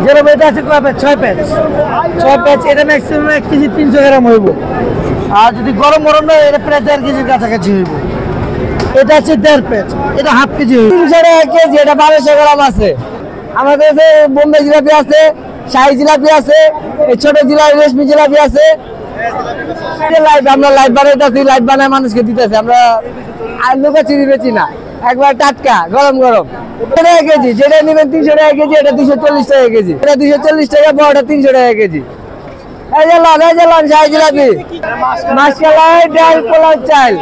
যেরকম এটা আছে কয় প্যাচ 6 প্যাচ 6 প্যাচ এটা ম্যাক্সিমাম 1 কেজি 300 গ্রাম হইব। আর যদি গরম গরম না এটা প্রায় 1.5 কেজির কাছাকাছি হইব। এটা আছে 1.5 প্যাচ, এটা হাফ কেজি হইব। 300 টাকা কেজি, এটা 1200 গ্রাম আছে। আমাদের যে বোম্বে জিলাপি আছে, শাহী জিলাপি আছে, এই ছোট জিলাপি রেশমি জিলাপি আছে। আমরা লাইভ বানাইতেছি, লাইভ বানায় মানুষকে দিতেছি। আমরা আর লোকা চিনি বেচি না, একবার টাটকা গরম গরম। টাকা কেজি, যেটা নেবেন 300 টাকা কেজি, এটা 240 টাকা কেজি, এটা 240 টাকা, বড়টা 300 টাকা কেজি। এই যে লন শাহী জিলাপি, মাসকালাই ডাল পোলাও চাল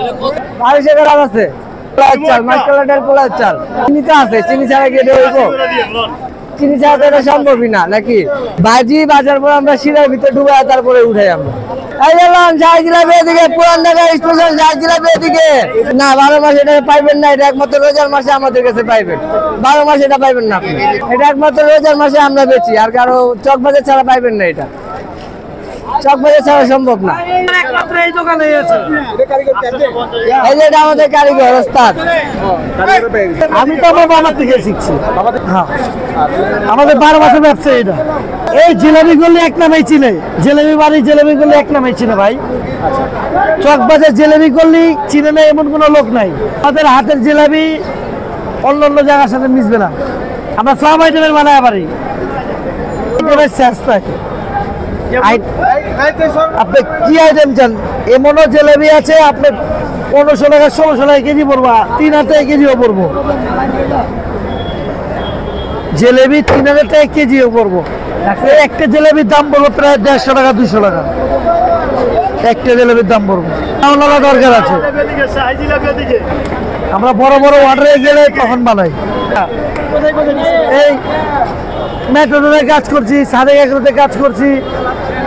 1200 গ্রাম আছে। পোলাও চাল, মাসকালাই ডাল পোলাও চাল। চিনি তো আছে, চিনি ছাড়া কি এটা হইব? চিনি ছাড়া তো এটা সম্ভবই না নাকি? ভাজি বাজার পর আমরা শিরার ভিতরে ডুবাই তারপরে উঠাই আমরা। এই যে লন শাহী জিলাপি এদিকে, পুরান ঢাকা স্পেশাল শাহী জিলাপি এদিকে। না 12 মাস এটা পাইবেন না, এটা একমাত্র রোজার মাসে আমাদের কাছে পাইবেন। 12 মাস এটা পাইবেন না আপনি, এটা একমাত্র রোজার মাসে আমরা বেচি। আর কারো চক বাজার ছাড়া পাইবেন না, এটা চক বাজার ছাড়া সম্ভব না। একমাত্র এই দোকানে আছে। এই যে এটা আমাদের কারিগর ওস্তাদ। আমি তো আমার বাবার থেকে শিখছি। হ্যাঁ, আমাদের 12 মাসের ব্যবসা এটা। এই জিলাপি গুলি এক নামেই চিনে, জিলাপি বাড়ি জিলাপি গুলি এক নামেই চিনে ভাই। চকবাজার জিলাপি গুলি চিনে না এমন কোনো লোক নাই। আমাদের হাতের জিলাপি অন্য অন্য জায়গার সাথে মিশবে না। আমরা সব আইটেমের বানায় পারি। আপনি কি আইটেম চান? এমনও জিলাপি আছে আপনি 1500 টাকা 1600 টাকা কেজি পড়বো, 3000 টাকা কেজিও পড়বো। জিলাপি 3000 টাকা কেজিও পড়বো। একটা জিলাপির দাম পড়বো প্রায় 150 টাকা 200 টাকা। একটা জিলাপির দাম পড়বো। দরকার আছে, আমরা বড় বড় অর্ডারে গেলে তখন বানাই। এই মেট্রোতে কাজ করছি, সাদেক এগ্রোতে কাজ করছি,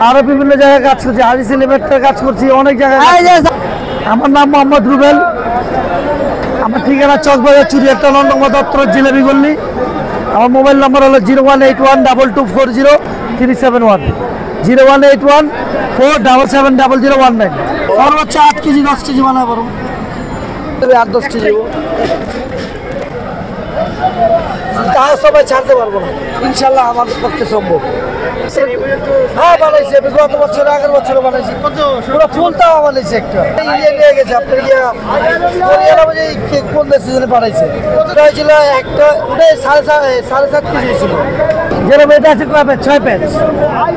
আরো বিভিন্ন জায়গায় কাজ করছি, হাদিস লিমিটেডে কাজ করছি, অনেক জায়গায়। আমার নাম মোহাম্মদ রুবেল। আমার ঠিকানা চকবাজার চুরিয়াট্টা নং দত্তর জিলাপি গল্লি। আমার মোবাইল নম্বর হলো 01812240371, 01814770019। সর্বোচ্চ 8 কেজি 10 কেজি বানায় পারো, 8-10 কেজি। তা সবাই ছাড়তে পারবো না, ইনশাল্লাহ আমাদের পক্ষে সম্ভব। হ্যাঁ বানাইছি, আমি গত বছর আগের বছর বানাইছি। পুরো ফুলটাও বানাইছি একটা। ইয়ে নিয়ে গেছে আপনার কোন সিজনে বানাইছে? ওটা হয়েছিল একটা, ওটাই 7.5 কেজি ছিল। যেরকম এটা আছে কয় প্যাচ 6 প্যাচ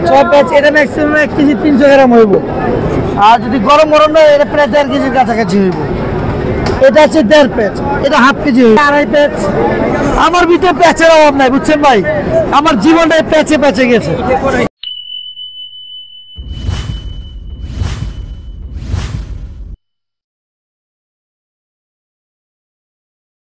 6 প্যাচ, এটা ম্যাক্সিমাম 1 কেজি 300 গ্রাম হইব। আর যদি গরম গরম না এটা প্রায় 1.5 কেজির কাছাকাছি হইব। এটা আছে 1.5 প্যাচ, এটা হাফ কেজি হইব। 2.5 প্যাচ। আমার ভিতরে প্যাচের অভাব নাই, বুঝছেন ভাই। আমার জীবনটা প্যাচে প্যাচে গেছে।